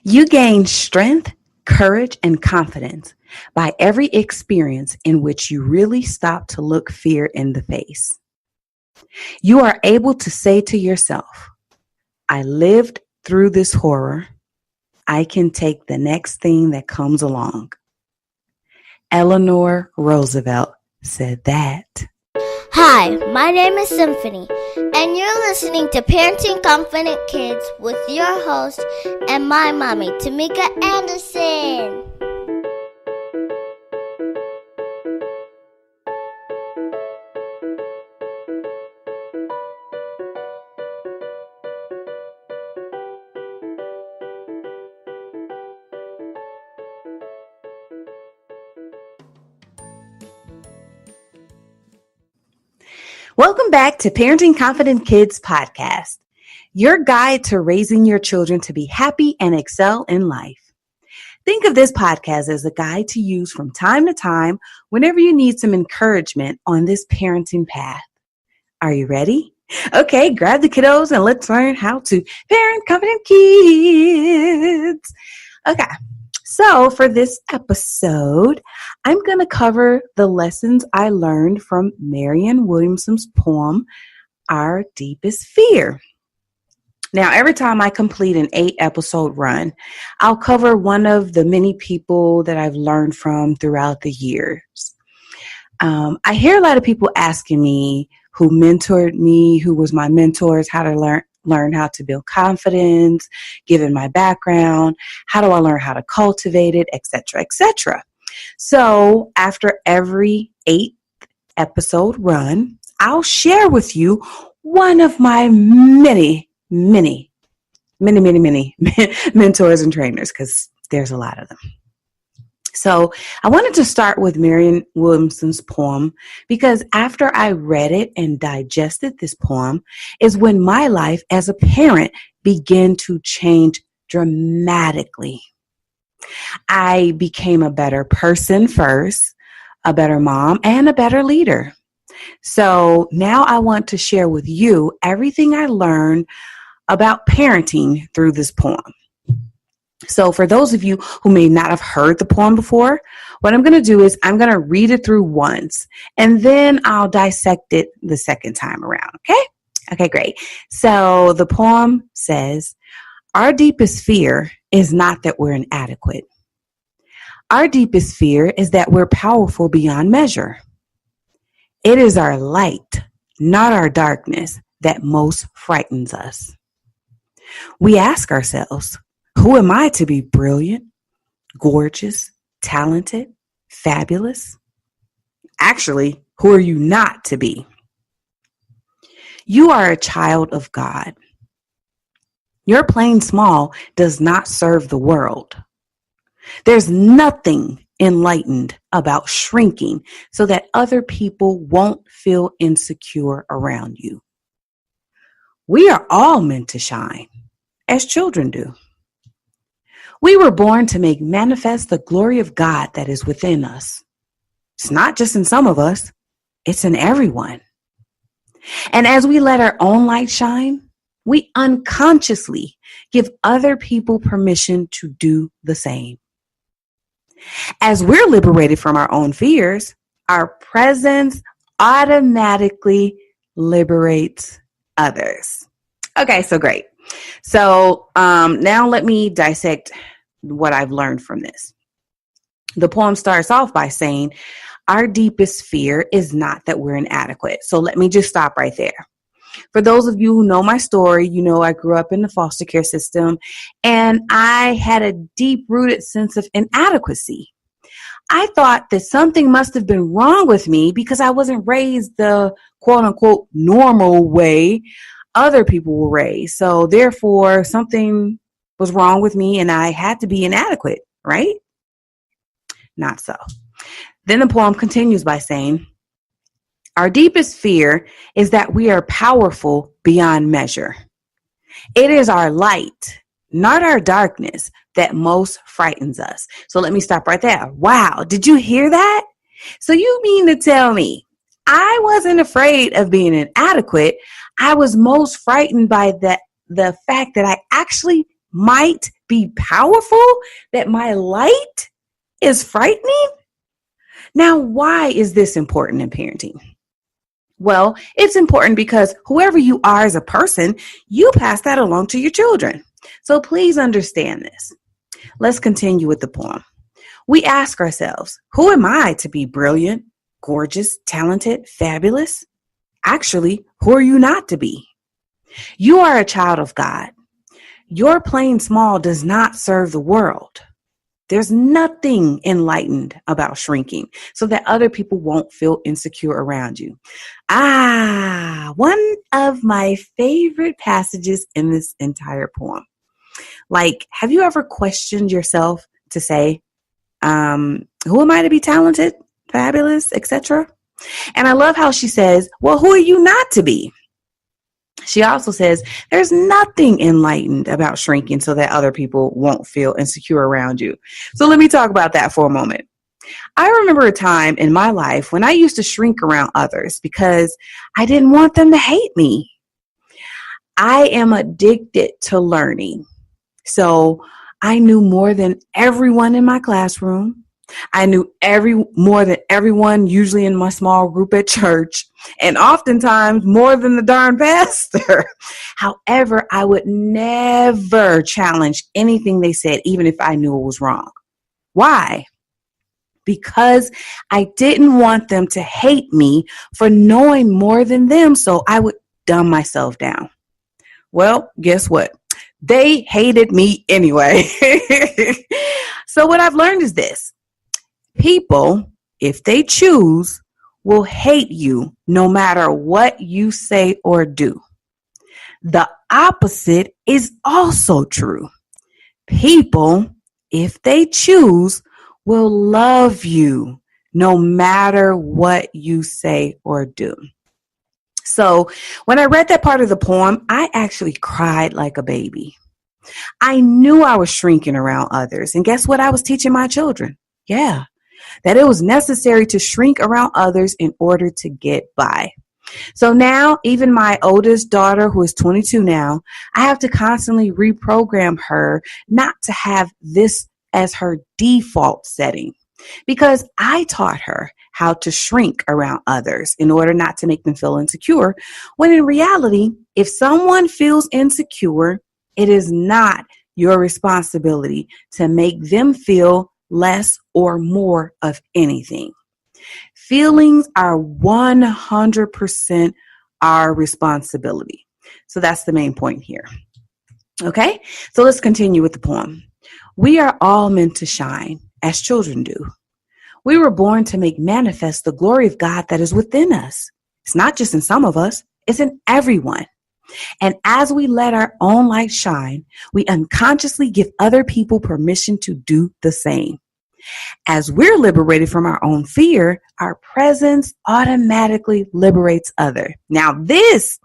You gain strength, courage, and confidence by every experience in which you really stop to look fear in the face. You are able to say to yourself, I lived through this horror. I can take the next thing that comes along. Eleanor Roosevelt said that. Hi, my name is Symphony, and you're listening to Parenting Confident Kids with your host and my mommy, Tamika Anderson. Welcome back to Parenting Confident Kids podcast, your guide to raising your children to be happy and excel in life. Think of this podcast as a guide to use from time to time whenever you need some encouragement on this parenting path. Are you ready? Okay, grab the kiddos and let's learn how to parent confident kids. Okay. So for this episode, I'm going to cover the lessons I learned from Marianne Williamson's poem, Our Deepest Fear. Now, every time I complete an 8-episode run, I'll cover one of the many people that I've learned from throughout the years. I hear a lot of people asking me who mentored me, who was my mentors, how to learn how to build confidence, given my background, how do I learn how to cultivate it, etc., etc. So after every 8-episode run, I'll share with you one of my many mentors and trainers, because there's a lot of them. So I wanted to start with Marianne Williamson's poem because after I read it and digested this poem is when my life as a parent began to change dramatically. I became a better person first, a better mom, and a better leader. So now I want to share with you everything I learned about parenting through this poem. So for those of you who may not have heard the poem before, what I'm going to do is I'm going to read it through once, and then I'll dissect it the second time around, okay? Okay, great. So the poem says, our deepest fear is not that we're inadequate. Our deepest fear is that we're powerful beyond measure. It is our light, not our darkness, that most frightens us. We ask ourselves, who am I to be brilliant, gorgeous, talented, fabulous? Actually, who are you not to be? You are a child of God. Your playing small does not serve the world. There's nothing enlightened about shrinking so that other people won't feel insecure around you. We are all meant to shine, as children do. We were born to make manifest the glory of God that is within us. It's not just in some of us, it's in everyone. And as we let our own light shine, we unconsciously give other people permission to do the same. As we're liberated from our own fears, our presence automatically liberates others. Okay, so great. So now let me dissect what I've learned from this. The poem starts off by saying, our deepest fear is not that we're inadequate. So let me just stop right there. For those of you who know my story, you know I grew up in the foster care system and I had a deep-rooted sense of inadequacy. I thought that something must have been wrong with me because I wasn't raised the quote-unquote normal way other people were raised. So therefore, something was wrong with me and I had to be inadequate, right? Not so. Then the poem continues by saying, our deepest fear is that we are powerful beyond measure. It is our light, not our darkness, that most frightens us. So let me stop right there. Wow, did you hear that? So you mean to tell me I wasn't afraid of being inadequate. I was most frightened by the fact that I actually might be powerful, that my light is frightening? Now, why is this important in parenting? Well, it's important because whoever you are as a person, you pass that along to your children. So please understand this. Let's continue with the poem. We ask ourselves, who am I to be brilliant, gorgeous, talented, fabulous? Actually, who are you not to be? You are a child of God. Your playing small does not serve the world. There's nothing enlightened about shrinking so that other people won't feel insecure around you. One of my favorite passages in this entire poem. Like, have you ever questioned yourself to say, who am I to be talented, fabulous, etc.? And I love how she says, well, who are you not to be? She also says, there's nothing enlightened about shrinking so that other people won't feel insecure around you. So let me talk about that for a moment. I remember a time in my life when I used to shrink around others because I didn't want them to hate me. I am addicted to learning. So I knew more than everyone in my classroom. I knew more than everyone usually in my small group at church, and oftentimes more than the darn pastor. However, I would never challenge anything they said, even if I knew it was wrong. Why? Because I didn't want them to hate me for knowing more than them, so I would dumb myself down. Well, guess what? They hated me anyway. So what I've learned is this. People, if they choose, will hate you no matter what you say or do. The opposite is also true. People, if they choose, will love you no matter what you say or do. So when I read that part of the poem, I actually cried like a baby. I knew I was shrinking around others. And guess what I was teaching my children? Yeah, that it was necessary to shrink around others in order to get by. So now, even my oldest daughter, who is 22 now, I have to constantly reprogram her not to have this as her default setting, because I taught her how to shrink around others in order not to make them feel insecure, when in reality, if someone feels insecure, it is not your responsibility to make them feel less or more of anything. Feelings are 100% our responsibility. So that's the main point here. Okay, so let's continue with the poem. We are all meant to shine as children do. We were born to make manifest the glory of God that is within us. It's not just in some of us, it's in everyone. And as we let our own light shine, we unconsciously give other people permission to do the same. As we're liberated from our own fear, our presence automatically liberates others. Now, this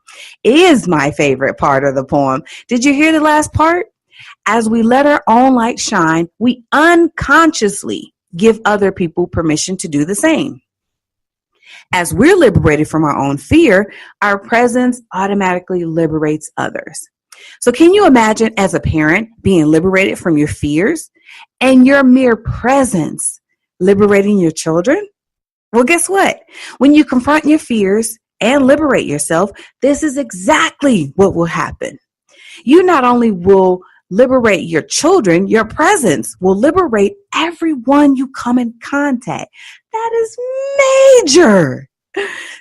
is my favorite part of the poem. Did you hear the last part? As we let our own light shine, we unconsciously give other people permission to do the same. As we're liberated from our own fear, our presence automatically liberates others. So can you imagine as a parent being liberated from your fears and your mere presence liberating your children? Well, guess what? When you confront your fears and liberate yourself, this is exactly what will happen. You not only will liberate your children, your presence will liberate everyone you come in contact. That is major.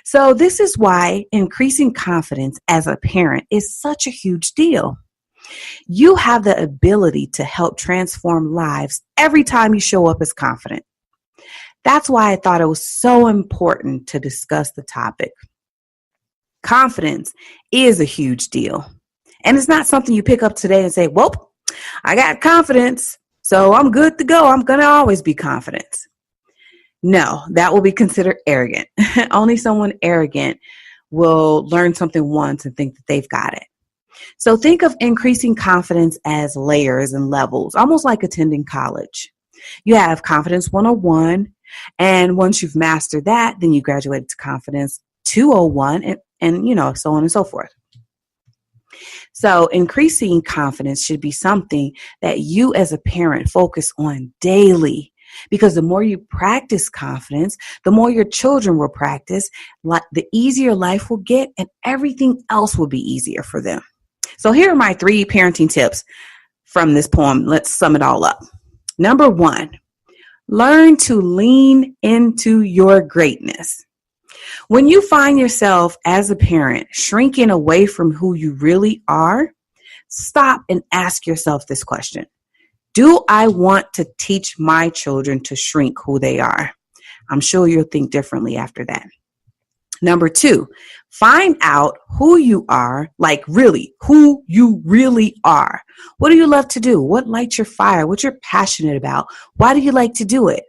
So this is why increasing confidence as a parent is such a huge deal. You have the ability to help transform lives every time you show up as confident. That's why I thought it was so important to discuss the topic. Confidence is a huge deal. And it's not something you pick up today and say, well, I got confidence, so I'm good to go. I'm going to always be confident. No, that will be considered arrogant. Only someone arrogant will learn something once and think that they've got it. So think of increasing confidence as layers and levels, almost like attending college. You have Confidence 101, and once you've mastered that, then you graduate to Confidence 201, and so on and so forth. So increasing confidence should be something that you as a parent focus on daily. Because the more you practice confidence, the more your children will practice, the easier life will get and everything else will be easier for them. So here are my 3 parenting tips from this poem. Let's sum it all up. Number 1, learn to lean into your greatness. When you find yourself as a parent shrinking away from who you really are, stop and ask yourself this question. Do I want to teach my children to shrink who they are? I'm sure you'll think differently after that. Number 2, find out who you are, like really, who you really are. What do you love to do? What lights your fire? What you're passionate about? Why do you like to do it?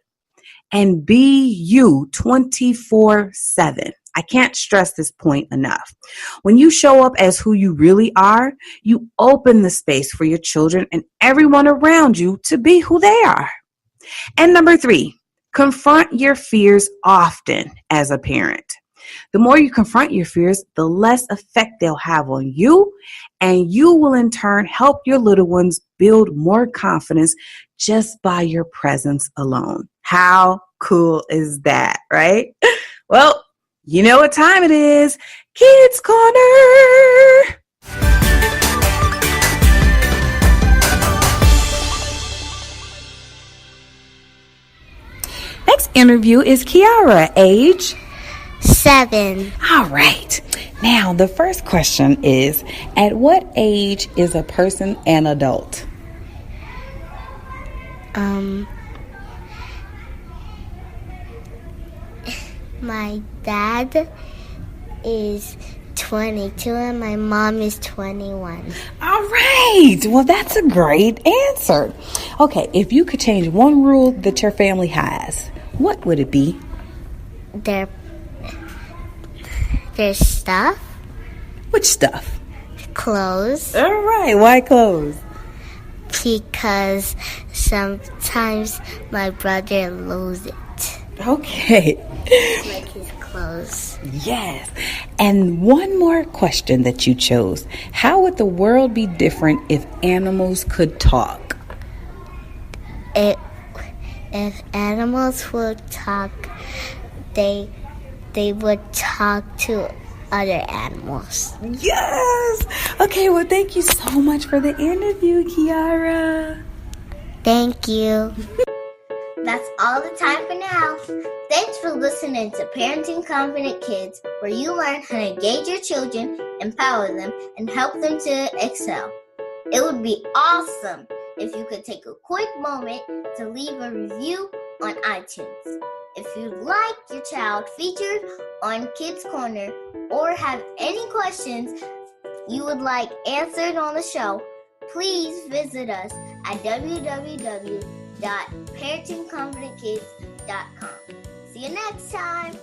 And be you 24/7. I can't stress this point enough. When you show up as who you really are, you open the space for your children and everyone around you to be who they are. And number 3, confront your fears often as a parent. The more you confront your fears, the less effect they'll have on you, and you will in turn help your little ones build more confidence just by your presence alone. How cool is that, right? Well, you know what time it is. Kids Corner. Next interview is Kiara, age 7. All right. Now, the first question is, at what age is a person an adult? My dad is 22 and my mom is 21. All right. Well, that's a great answer. Okay, if you could change one rule that your family has, what would it be? Their stuff. Which stuff? Clothes. All right. Why clothes? Because sometimes my brother loses it. Okay. Like his clothes. Yes. And one more question that you chose. How would the world be different if animals could talk? If animals would talk, they would talk to other animals. Yes. Okay, well, thank you so much for the interview, Kiara. Thank you. That's all the time for now. Thanks for listening to Parenting Confident Kids, where you learn how to engage your children, empower them, and help them to excel. It would be awesome if you could take a quick moment to leave a review on iTunes. If you'd like your child featured on Kids Corner or have any questions you would like answered on the show, please visit us at www.parentingconfidentkids.com. See you next time.